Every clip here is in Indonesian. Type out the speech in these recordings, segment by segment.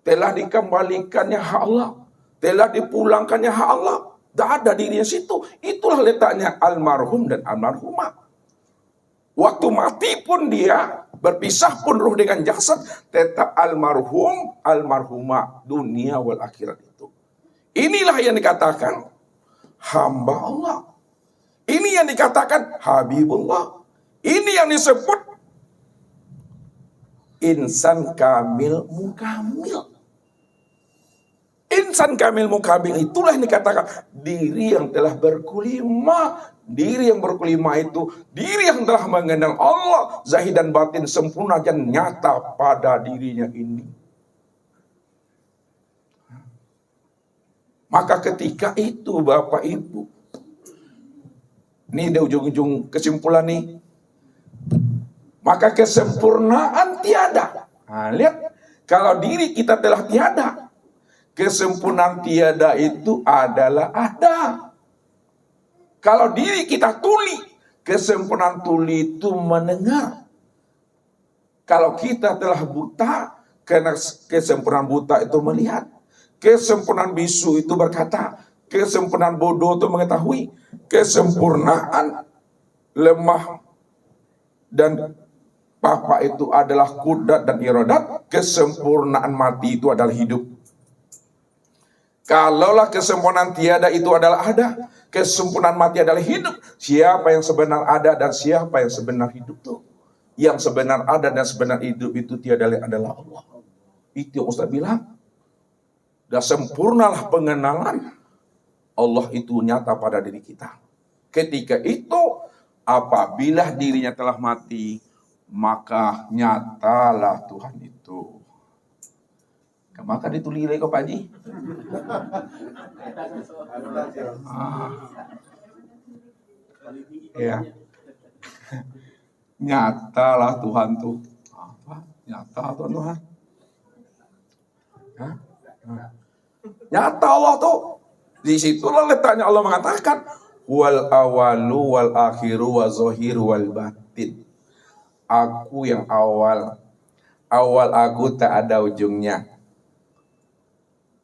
telah dikembalikannya hak Allah, telah dipulangkannya hak Allah. Tidak ada dirinya situ. Itulah letaknya almarhum dan almarhumah. Waktu mati pun dia, berpisah pun ruh dengan jasad, tetap almarhum, almarhumah, dunia wal akhirat itu. Inilah yang dikatakan hamba Allah. Ini yang dikatakan Habibullah. Ini yang disebut insan kamil mukamil. Insan kamil mukamil itulah yang dikatakan diri yang telah berkulima. Diri yang berkulima itu diri yang telah mengenal Allah zahir dan batin sempurna dan nyata pada dirinya ini. Maka ketika itu Bapak Ibu, ini di ujung-ujung kesimpulan nih, maka kesempurnaan tiada. Nah, lihat, kalau diri kita telah tiada, kesempurnaan tiada itu adalah ada. Kalau diri kita tuli, kesempurnaan tuli itu mendengar. Kalau kita telah buta, karena kesempurnaan buta itu melihat. Kesempurnaan bisu itu berkata. Kesempurnaan bodoh itu mengetahui. Kesempurnaan lemah dan papa itu adalah kudrat dan iradat. Kesempurnaan mati itu adalah hidup. Kalaulah kesempurnaan tiada itu adalah ada, kesempurnaan mati adalah hidup. Siapa yang sebenar ada dan siapa yang sebenar hidup tuh? Yang sebenar ada dan sebenar hidup itu tiada lain adalah Allah. Itu yang Ustaz bilang. Dan sempurnalah pengenalan Allah itu nyata pada diri kita. Ketika itu apabila dirinya telah mati, maka nyatalah Tuhan itu. Maka ditulile kok Pak Haji. Ya. Nyatalah Tuhan tuh. Apa? Nyata Tuhan. Hah? Nyata Allah tuh. Di situlah letaknya Allah mengatakan wal awalu wal akhiru wa zahiru wal batin. Aku yang awal. Awal aku tak ada ujungnya.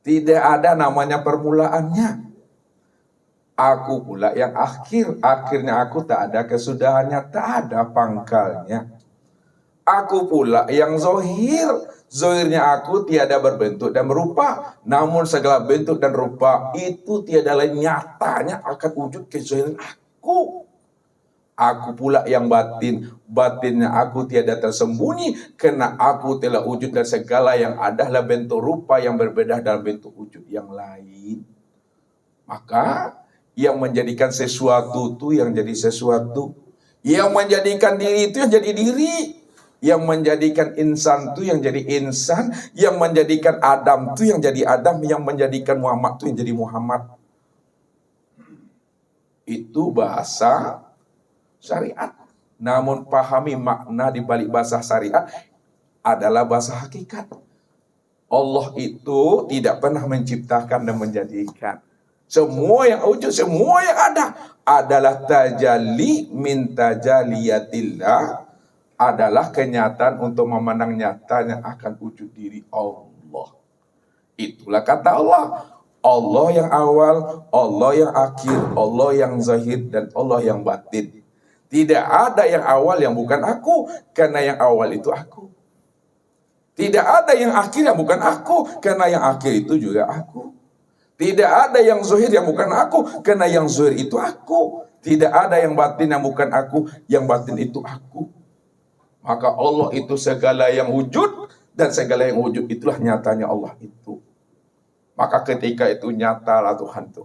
Tidak ada namanya permulaannya. Aku pula yang akhir. Akhirnya aku tak ada kesudahannya. Tak ada pangkalnya. Aku pula yang zohir. Zohirnya aku tiada berbentuk dan berupa. Namun segala bentuk dan rupa itu tiada lain nyatanya akan wujud kezohiran aku. Aku pula yang batin. Batinnya aku tiada tersembunyi. Karena aku telah wujud dan segala yang adalah bentuk rupa yang berbeda dalam bentuk wujud yang lain. Maka yang menjadikan sesuatu itu yang jadi sesuatu. Yang menjadikan diri itu yang jadi diri. Yang menjadikan insan itu yang jadi insan. Yang menjadikan Adam itu yang jadi Adam. Yang menjadikan Muhammad itu yang jadi Muhammad. Itu bahasa syariat. Namun pahami makna di balik bahasa syariat adalah bahasa hakikat. Allah itu tidak pernah menciptakan dan menjadikan. Semua yang wujud, semua yang ada adalah tajalli min tajaliyatillah, adalah kenyataan untuk memandang nyatanya akan wujud diri Allah. Itulah kata Allah. Allah yang awal, Allah yang akhir, Allah yang zahir, dan Allah yang batin. Tidak ada yang awal yang bukan aku, karena yang awal itu aku. Tidak ada yang akhir yang bukan aku, karena yang akhir itu juga aku. Tidak ada yang zahir yang bukan aku, karena yang zahir itu aku. Tidak ada yang batin yang bukan aku, yang batin itu aku. Maka Allah itu segala yang wujud, dan segala yang wujud itulah nyatanya Allah itu. Maka ketika itu nyatalah Tuhan itu.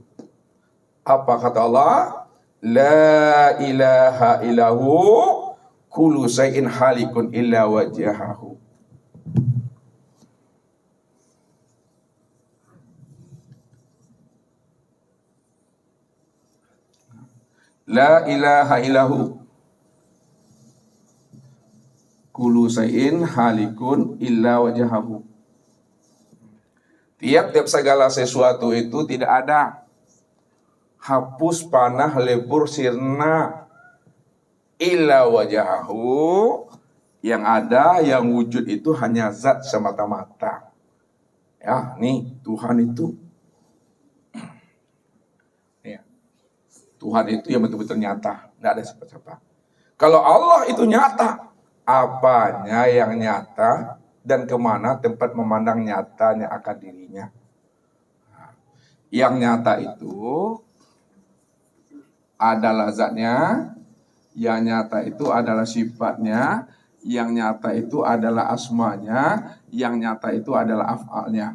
Apa kata Allah? La ilaha illahu kullu syai'in halikun illa wajhahu. La ilaha illahu kullu syai'in halikun illa wajhahu. Tiap-tiap segala sesuatu itu tidak ada. Hapus panah lebur sirna illa wajahu. Yang ada, yang wujud itu hanya zat semata-mata. Ya, nih Tuhan itu, ya, Tuhan itu yang betul-betul nyata, nggak ada siapa-siapa. Kalau Allah itu nyata, apanya yang nyata dan kemana tempat memandang nyatanya akan dirinya. Yang nyata itu adalah zatnya, yang nyata itu adalah sifatnya, yang nyata itu adalah asmanya, yang nyata itu adalah af'alnya.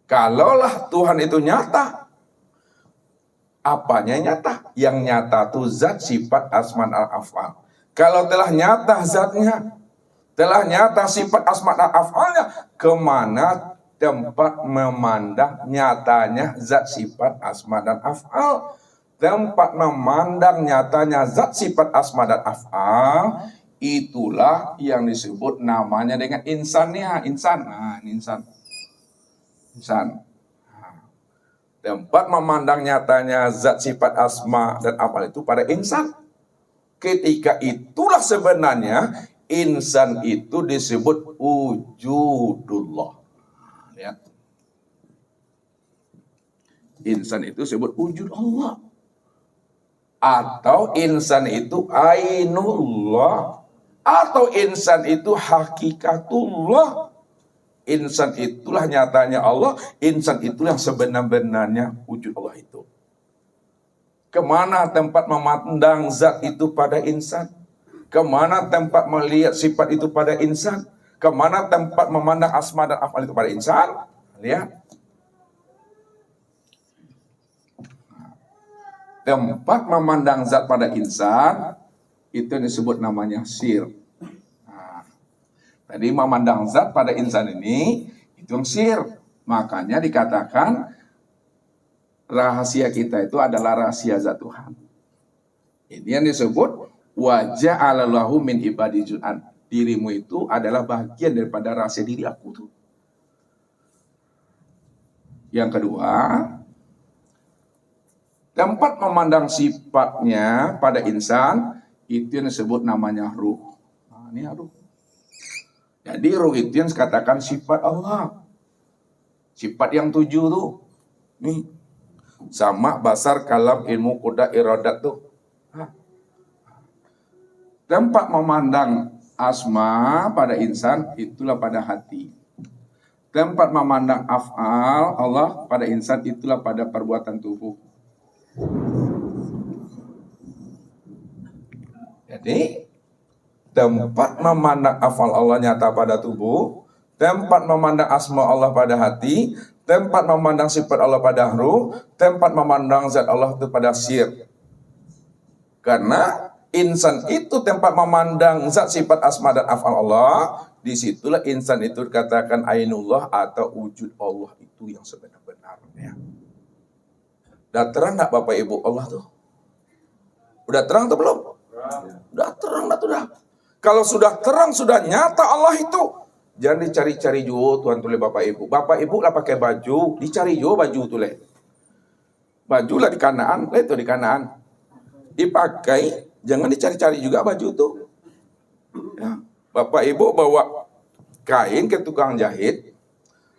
Kalaulah Tuhan itu nyata, apanya nyata? Yang nyata itu zat, sifat, asma, al-af'al. Kalau telah nyata zatnya, telah nyata sifat, asma, dan af'alnya, kemana tempat memandang nyatanya zat, sifat, asma, dan af'al? Tempat memandang nyatanya zat, sifat, asma, dan af'al, itulah yang disebut namanya dengan insannya. Insan. Nah, insan. Tempat memandang nyatanya zat, sifat, asma, dan af'al itu pada insan. Ketika itulah sebenarnya insan itu disebut wujudullah. Lihat. Insan itu disebut wujud Allah. Atau insan itu ainullah. Atau insan itu hakikatullah. Insan itulah nyatanya Allah. Insan itulah yang sebenar-benarnya wujud Allah itu. Kemana tempat memandang zat itu pada insan? Kemana tempat melihat sifat itu pada insan? Kemana tempat memandang asma dan af'al itu pada insan? Lihat. Tempat memandang zat pada insan, itu disebut namanya sir. Nah, tadi memandang zat pada insan ini, itu yang sir. Makanya dikatakan, rahasia kita itu adalah rahasia zat Tuhan. Ini yang disebut wajah alallahu min ibadi jun'an. Dirimu itu adalah bagian daripada rahasia diri aku tuh. Yang kedua, tempat memandang sifatnya pada insan, itu yang disebut namanya ruh. Nah, ini ruh. Jadi ruh itu yang dikatakan sifat Allah. Sifat yang 7 tuh. Nih. Sama basar, kalam, ilmu, qudrat, iradat tuh. Tempat memandang asma pada insan, itulah pada hati. Tempat memandang af'al Allah pada insan, itulah pada perbuatan tubuh. Jadi tempat memandang af'al Allah nyata pada tubuh, tempat memandang asma Allah pada hati, tempat memandang sifat Allah pada ruh, tempat memandang zat Allah itu pada sir. Karena insan itu tempat memandang zat, sifat, asma, dan af'al Allah, disitulah insan itu dikatakan ainullah atau wujud Allah itu yang sebenar-benarnya. Udah terang gak Bapak Ibu Allah tuh? Udah terang atau belum? Udah terang dah tuh dah. Kalau sudah terang, sudah nyata Allah itu, jangan dicari-cari juga Tuhan tulis Bapak Ibu. Bapak Ibu lah pakai baju, dicari juga baju tuh le. Baju lah di Kanaan, itu di Kanaan. Dipakai, jangan dicari-cari juga baju tuh. Ya. Bapak Ibu bawa kain ke tukang jahit,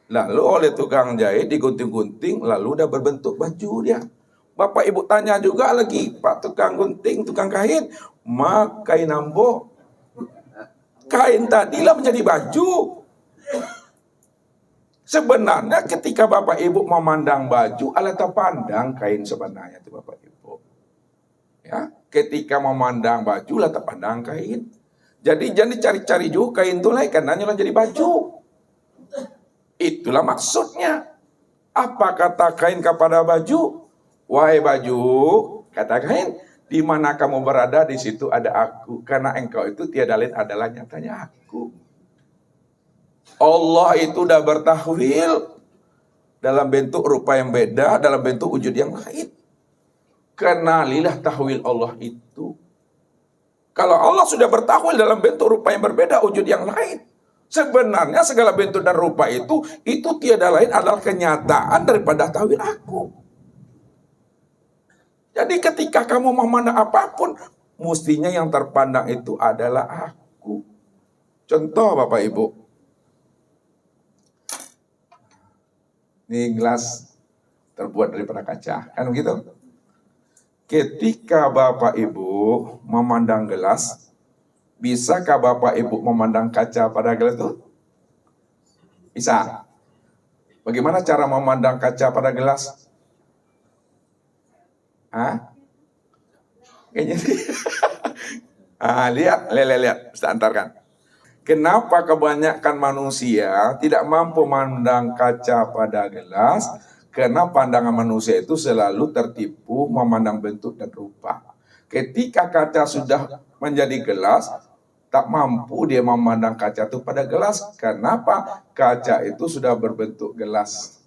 lalu oleh tukang jahit digunting-gunting, lalu udah berbentuk baju dia. Bapak Ibu tanya juga lagi, Pak tukang gunting, tukang kain, kain nambo. Kain tadilah menjadi baju. Sebenarnya ketika Bapak Ibu memandang baju, alat pandang kain sebenarnya itu Bapak Ibu. Ya, ketika memandang baju, alat pandang kain. Jadi jangan dicari-cari juga kain itu lah, karena jadi baju. Itulah maksudnya. Apa kata kain kepada baju? Wahai baju, kata kain, di mana kamu berada, di situ ada aku. Karena engkau itu tiada lain adalah nyatanya aku. Allah itu udah bertahwil dalam bentuk rupa yang beda, dalam bentuk wujud yang lain. Kenalilah tahwil Allah itu. Kalau Allah sudah bertahwil dalam bentuk rupa yang berbeda, wujud yang lain, sebenarnya segala bentuk dan rupa itu tiada lain adalah kenyataan daripada tahwil aku. Jadi ketika kamu memandang apapun, mestinya yang terpandang itu adalah aku. Contoh Bapak Ibu, Ini gelas terbuat daripada kaca, kan begitu? Ketika Bapak Ibu memandang gelas, bisakah Bapak Ibu memandang kaca pada gelas itu? Bisa. Bagaimana cara memandang kaca pada gelas? Hah? Kayaknya lihat, Ustaz antarkan. Kenapa kebanyakan manusia tidak mampu memandang kaca pada gelas? Karena pandangan manusia itu selalu tertipu memandang bentuk dan rupa. Ketika kaca sudah menjadi gelas, tak mampu dia memandang kaca itu pada gelas. Kenapa? Kaca itu sudah berbentuk gelas.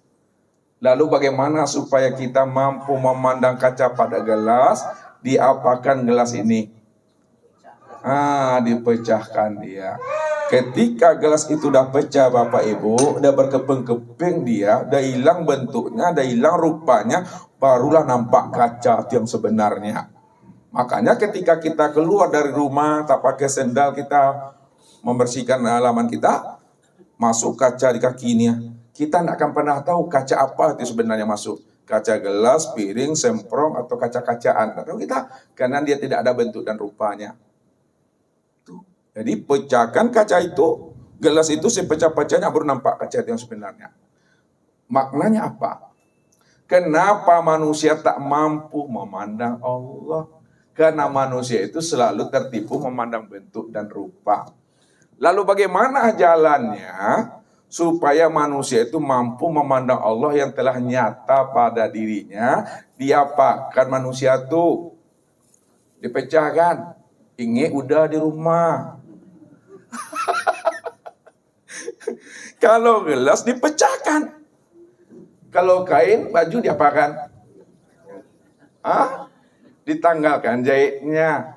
Lalu bagaimana supaya kita mampu memandang kaca pada gelas? Diapakan gelas ini? Dipecahkan dia. Ketika gelas itu udah pecah Bapak Ibu, udah berkeping-keping dia, udah hilang bentuknya, udah hilang rupanya, barulah nampak kaca yang sebenarnya. Makanya ketika kita keluar dari rumah, tak pakai sendal, kita membersihkan halaman kita, masuk kaca di kakinya. Kita tidak akan pernah tahu kaca apa itu sebenarnya masuk. Kaca gelas, piring, semprong, atau kaca-kacaan. Tidak tahu kita, karena dia tidak ada bentuk dan rupanya. Jadi pecahkan kaca itu, gelas itu sepecah-pecahnya baru nampak kaca yang sebenarnya. Maknanya apa? Kenapa manusia tak mampu memandang Allah? Karena manusia itu selalu tertipu memandang bentuk dan rupa. Lalu bagaimana jalannya supaya manusia itu mampu memandang Allah yang telah nyata pada dirinya? Diapakan manusia itu? Dipecahkan. Ini udah di rumah. Kalau gelas dipecahkan. Kalau kain, baju diapakan? Ditanggalkan jahitnya.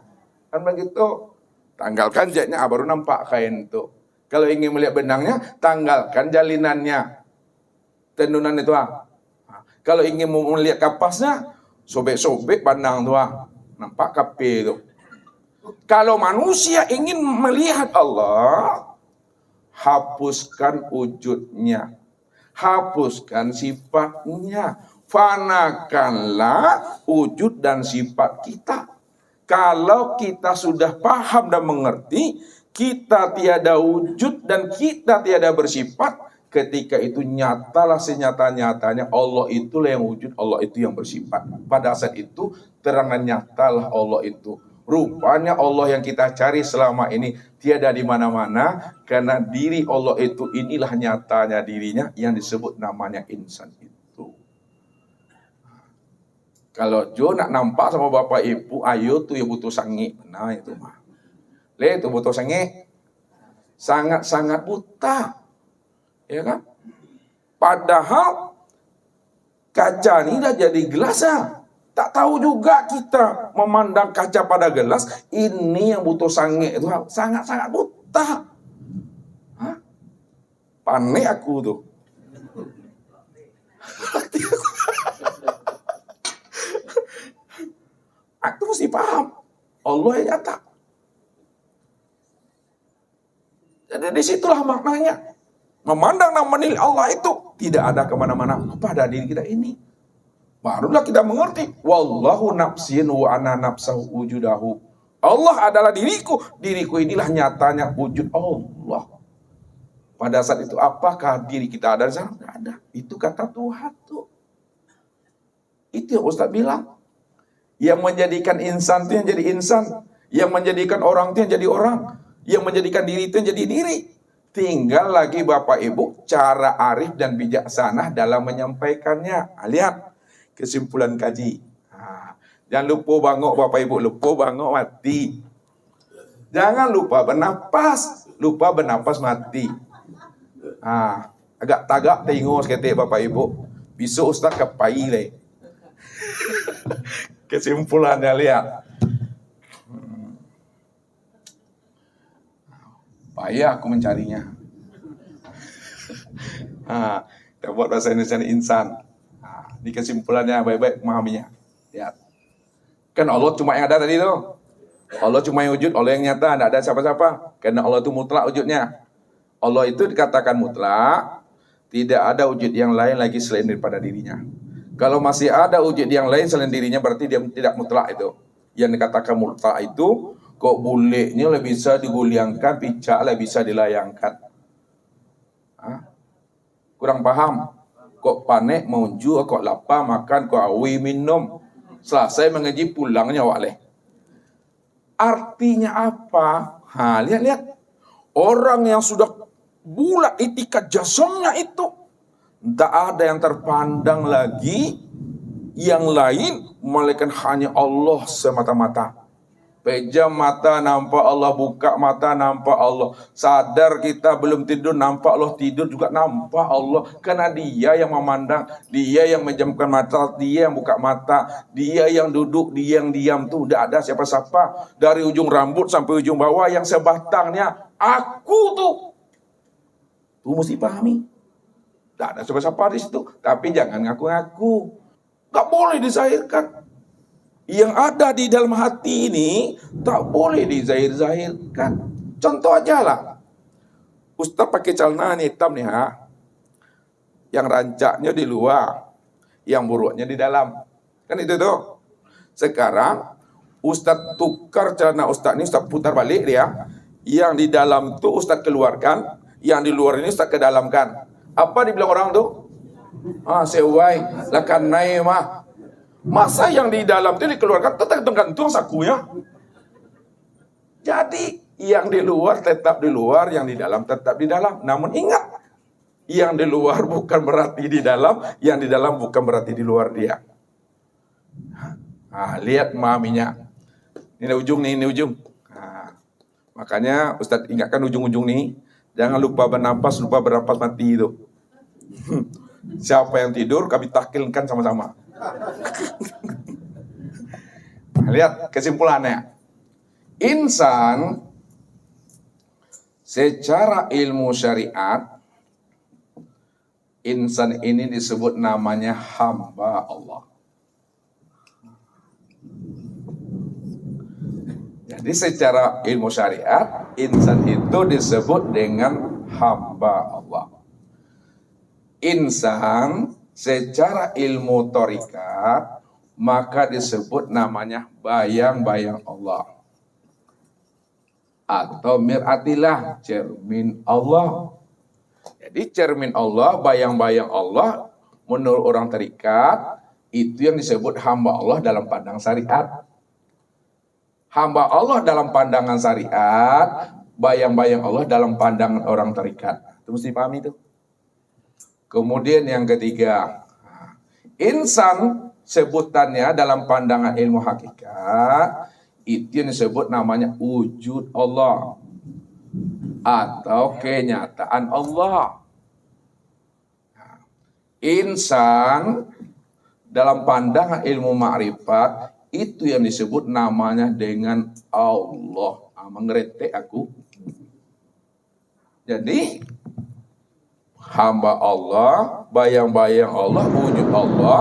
Kan begitu. Tanggalkan jahitnya, baru nampak kain itu. Kalau ingin melihat benangnya, tanggalkan jalinannya. Tendunan itu. Kalau ingin melihat kapasnya, sobek-sobek benang itu. Nampak kape itu. Kalau manusia ingin melihat Allah, hapuskan wujudnya, hapuskan sifatnya, fanakanlah wujud dan sifat kita. Kalau kita sudah paham dan mengerti, kita tiada wujud dan kita tiada bersifat, ketika itu nyatalah senyata-nyatanya Allah itulah yang wujud, Allah itu yang bersifat. Pada saat itu terangan nyatalah Allah itu. Rupanya Allah yang kita cari selama ini tiada di mana-mana, karena diri Allah itu inilah nyatanya dirinya yang disebut namanya insan itu. Kalau Jo nak nampak sama bapak ibu, ayo tuh ya butuh sangi. Nah itu mah. Itu butuh sangi. Sangat-sangat buta. Ya kan? Padahal kaca ini dah jadi gelas ya. Tak tahu juga kita memandang kaca pada gelas, ini yang butuh sange itu sangat-sangat buta. Panik aku tuh. Aku mesti paham. Allah yang nyata. Jadi disitulah maknanya. Memandang nama nilai Allah itu tidak ada kemana-mana pada diri kita ini. Barulah kita mengerti. Wallahu nafsin wa ana nafsahu wujudahu. Allah adalah diriku. Diriku inilah nyatanya wujud Allah. Pada saat itu apakah diri kita ada di sana? Tidak ada. Itu kata Tuhan tuh. Itu yang Ustaz bilang. Yang menjadikan insan itu yang jadi insan. Yang menjadikan orang itu yang jadi orang. Yang menjadikan diri itu yang jadi diri. Tinggal lagi Bapak Ibu cara arif dan bijaksana dalam menyampaikannya. Lihat. Kesimpulan kaji. Jangan lupa bangok Bapak Ibu, lupa bangok mati. Jangan lupa bernapas, lupa bernapas mati. Agak tagak tengok seketik Bapak Ibu. Besok Ustaz kepai leh. Kesimpulannya lihat. Payah aku mencarinya. Kita buat bahasa Indonesia insan. Di kesimpulannya baik-baik memahaminya. Lihat. Kan Allah cuma yang ada tadi itu. Allah cuma yang wujud, Allah yang nyata, tidak ada siapa-siapa. Karena Allah itu mutlak wujudnya. Allah itu dikatakan mutlak, Tidak ada wujud yang lain lagi selain daripada dirinya. Kalau masih ada wujud yang lain selain dirinya, berarti dia tidak mutlak itu. Yang dikatakan mutlak itu, kok buleknya lebih bisa diguliangkan, picak lebih bisa dilayangkan. Hah? Kurang paham? Kok panik mauju, kok lapar makan, kok awi minum. Selesai mengaji pulangnya waleh. Artinya apa? Lihat-lihat. Orang yang sudah bulat itikat jasamnya itu, tak ada yang terpandang lagi yang lain melainkan hanya Allah semata-mata. Pejam mata nampak Allah, buka mata nampak Allah. Sadar kita belum tidur nampak Allah, tidur juga nampak Allah. Karena dia yang memandang, dia yang menjamkan mata, dia yang buka mata, dia yang duduk, dia yang diam tuh. Tidak ada siapa-siapa. Dari ujung rambut sampai ujung bawah yang sebatangnya aku tuh. Tuh mesti pahami. Tidak ada siapa-siapa di situ. Tapi jangan ngaku-ngaku. Gak boleh disahirkan. Yang ada di dalam hati ini tak boleh dizahir-zahirkan. Contoh aja lah. Ustaz pakai celana hitam nih Yang rancaknya di luar, yang buruknya di dalam. Kan itu tuh. Sekarang Ustaz tukar celana Ustaz ini, Ustaz putar balik dia. Yang di dalam tuh Ustaz keluarkan, yang di luar ini Ustaz kedalamkan. Apa dibilang orang tuh? Sewai, lakan naimah. Masa yang di dalam itu dikeluarkan tetap tergantung sakunya. Jadi yang di luar tetap di luar, yang di dalam tetap di dalam. Namun ingat, yang di luar bukan berarti di dalam, yang di dalam bukan berarti di luar dia. Lihat maminya. Ini ujung nih, ini ujung. Makanya Ustadz ingatkan ujung-ujung nih, jangan lupa bernapas, lupa bernapas mati itu. Siapa yang tidur kami takilkan sama-sama. Lihat kesimpulannya. Insan secara ilmu syariat, insan ini disebut namanya hamba Allah. Jadi secara ilmu syariat, insan itu disebut dengan hamba Allah. Insan secara ilmu thariqat maka disebut namanya bayang-bayang Allah atau mir'atillah, cermin Allah. Jadi cermin Allah, bayang-bayang Allah menurut orang thariqat itu yang disebut hamba Allah dalam pandangan syariat. Hamba Allah dalam pandangan syariat, bayang-bayang Allah dalam pandangan orang thariqat. Itu mesti pahami itu. Kemudian yang ketiga, insan sebutannya dalam pandangan ilmu hakikat itu yang disebut namanya wujud Allah atau kenyataan Allah. Insan dalam pandangan ilmu ma'rifat itu yang disebut namanya dengan Allah. Mengerti aku? Jadi hamba Allah, bayang-bayang Allah, wujud Allah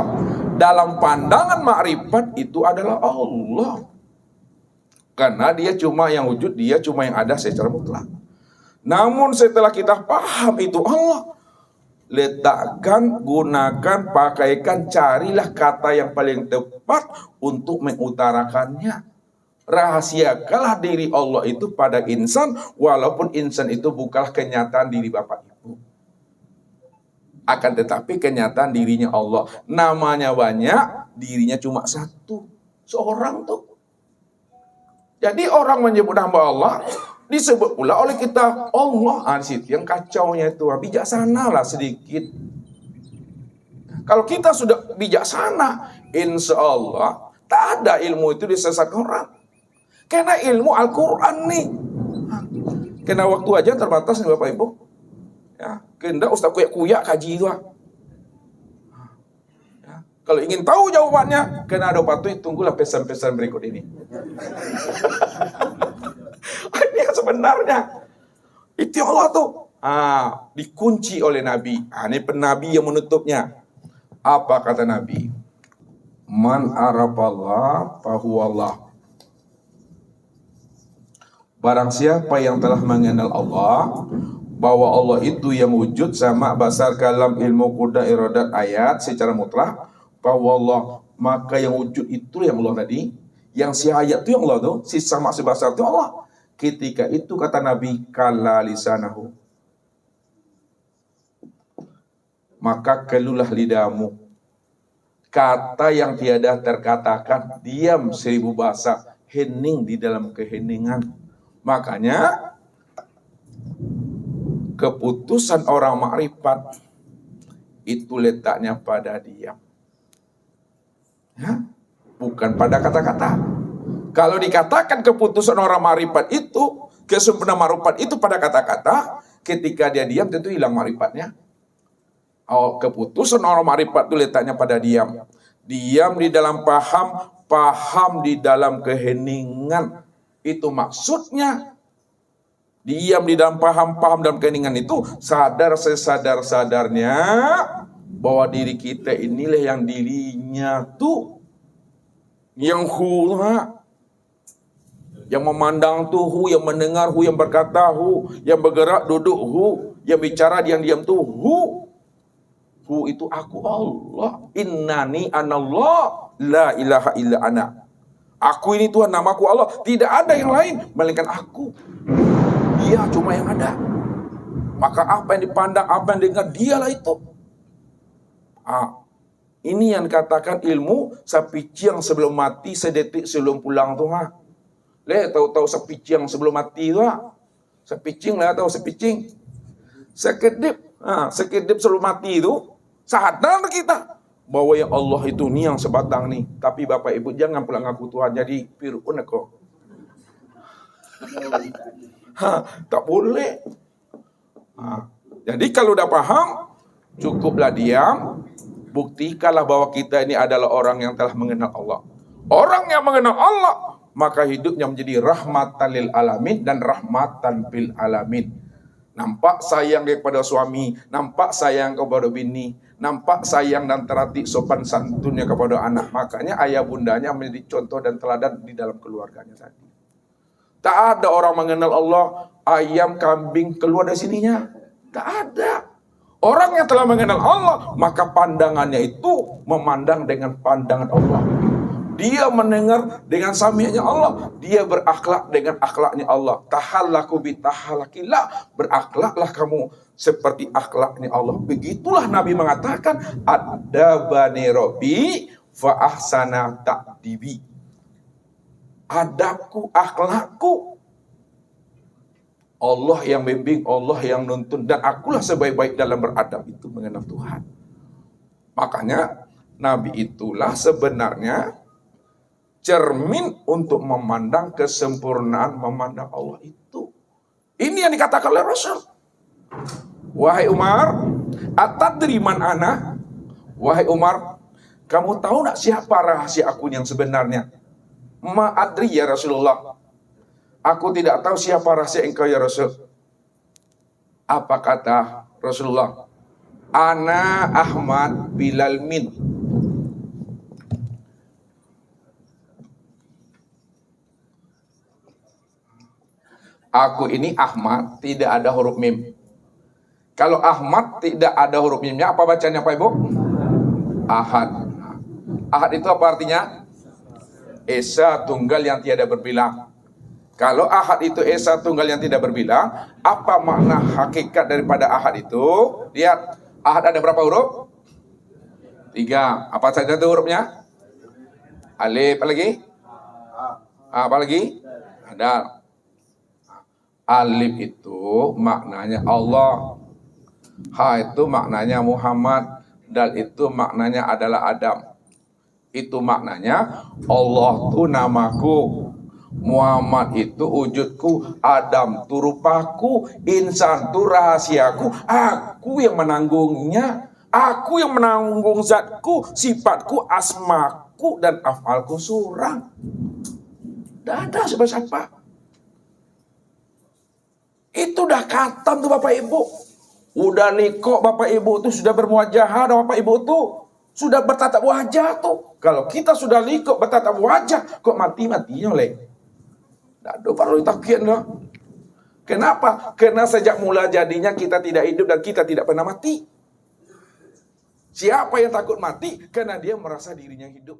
dalam pandangan makrifat itu adalah Allah. Karena dia cuma yang wujud, dia cuma yang ada secara mutlak. Namun setelah kita paham itu Allah, letakkan, gunakan, pakaikan, carilah kata yang paling tepat untuk mengutarakannya. Rahasiakanlah diri Allah itu pada insan, walaupun insan itu bukanlah kenyataan diri Bapak Ibu. Akan tetapi kenyataan dirinya Allah. Namanya banyak, dirinya cuma satu. Seorang tuh. Jadi orang menyebut hamba Allah, disebut pula oleh kita Allah. Di situ yang kacaunya itu. Bijaksanalah sedikit. Kalau kita sudah bijaksana, insya Allah tak ada ilmu itu disesatkan orang. Karena ilmu Al-Quran nih. Karena waktu aja terbatas nih Bapak Ibu. Ya, kena Ustaz kuyak-kuyak kaji itu. Ya, kalau ingin tahu jawabannya, kena ada patuh, tunggulah pesan-pesan berikut ini. Ini yang sebenarnya. Itu Allah tuh. Dikunci oleh Nabi. Ini penabi yang menutupnya. Apa kata Nabi? Man arafallah fahuwallah. Barang siapa yang telah mengenal Allah, bahwa Allah itu yang wujud, sama basar, kalam, ilmu, qudrat, iradat, ayat secara mutlak, bahwa Allah, maka yang wujud itu yang Allah tadi, yang si ayat itu yang Allah tuh, si sama si basar itu Allah. Ketika itu kata Nabi, kala lisanahu, maka kelulah lidahmu, kata yang tiada terkatakan, diam 1000 bahasa, hening di dalam keheningan. Makanya keputusan orang makrifat itu letaknya pada diam, ya? Bukan pada kata-kata. Kalau dikatakan keputusan orang makrifat itu, kesempurnaan makrifat itu pada kata-kata, ketika dia diam tentu hilang makrifatnya. Oh, keputusan orang makrifat itu letaknya pada diam. Diam di dalam paham, paham di dalam keheningan. Itu maksudnya. Diam di dalam paham, paham dalam keheningan itu sadar sesadar-sadarnya bahwa diri kita inilah yang dirinya tuh yang hula, yang memandang tuh hu, yang mendengar hu, yang berkata hu, yang bergerak duduk hu, yang bicara diam-diam tuh hu. Hu itu aku Allah. Innani anallah la ilaha illa ana. Aku ini Tuhan, namaku Allah. Tidak ada yang lain melainkan aku. Dia cuma yang ada. Maka apa yang dipandang, apa yang didengar, dialah itu. Ini yang dikatakan ilmu sapiciang sebelum mati, sedetik sebelum pulang tuh mah. Tahu-tahu sapiciang sebelum mati tuh. Sapicing lah, tahu sapicing. Sekedip sebelum mati itu sadar kita bahwa yang Allah itu nih yang sebatang nih. Tapi Bapak Ibu jangan pulang ngaku Tuhan jadi pirun kok. Tak boleh. Jadi kalau udah paham, cukuplah diam. Buktikanlah bahwa kita ini adalah orang yang telah mengenal Allah. Orang yang mengenal Allah, maka hidupnya menjadi rahmatan lil alamin dan rahmatan bil alamin. Nampak sayang kepada suami, nampak sayang kepada bini, nampak sayang dan terhati sopan santunnya kepada anak. Makanya ayah bundanya menjadi contoh dan teladan di dalam keluarganya tadi. Tak ada orang mengenal Allah, ayam, kambing keluar dari sininya. Tak ada. Orang yang telah mengenal Allah, maka pandangannya itu memandang dengan pandangan Allah. Dia mendengar dengan sami'nya Allah. Dia berakhlak dengan akhlaknya Allah. Tahallaku bi tahallakillah. Berakhlaklah kamu seperti akhlaknya Allah. Begitulah Nabi mengatakan, adabani rabbi fa ahsana ta'dibi. Adabku, akhlakku. Allah yang bimbing, Allah yang nuntun, dan akulah sebaik-baik dalam beradab itu mengenal Tuhan. Makanya Nabi itulah sebenarnya cermin untuk memandang kesempurnaan memandang Allah itu. Ini yang dikatakan oleh Rasul. Wahai Umar, atadri man ana? Wahai Umar, kamu tahu nak siapa rahasia aku yang sebenarnya? Ma adri ya Rasulullah. Aku tidak tahu siapa rahasia engkau ya Rasul. Apa kata Rasulullah? Ana Ahmad Bilal Min. Aku ini Ahmad, tidak ada huruf mim. Kalau Ahmad tidak ada huruf mimnya, apa bacanya Pak Ibu? Ahad. Ahad itu apa artinya? Esa tunggal yang tiada berbilang. Kalau ahad itu esa tunggal yang tidak berbilang, apa makna hakikat daripada ahad itu? Lihat, ahad ada berapa huruf? 3. Apa saja itu hurufnya? Alif, apa lagi? Apa lagi? Ada. Alif itu maknanya Allah. Ha itu maknanya Muhammad. Dal itu maknanya adalah Adam. Itu maknanya Allah itu namaku, Muhammad itu wujudku, Adam itu rupaku, insan itu rahasiaku. Aku yang menanggungnya, aku yang menanggung zatku, sifatku, asmaku, dan afalku surah. Tidak ada siapa-siapa. Itu udah katam tuh Bapak Ibu. Udah nikok Bapak Ibu tuh sudah bermuajahah, Bapak Ibu tuh sudah bertatap wajah tuh. Kalau kita sudah likok bertatap wajah, kok mati-matinya oleh? Tidak ada perlu ditakian loh. Kenapa? Karena sejak mula jadinya kita tidak hidup dan kita tidak pernah mati. Siapa yang takut mati? Karena dia merasa dirinya hidup.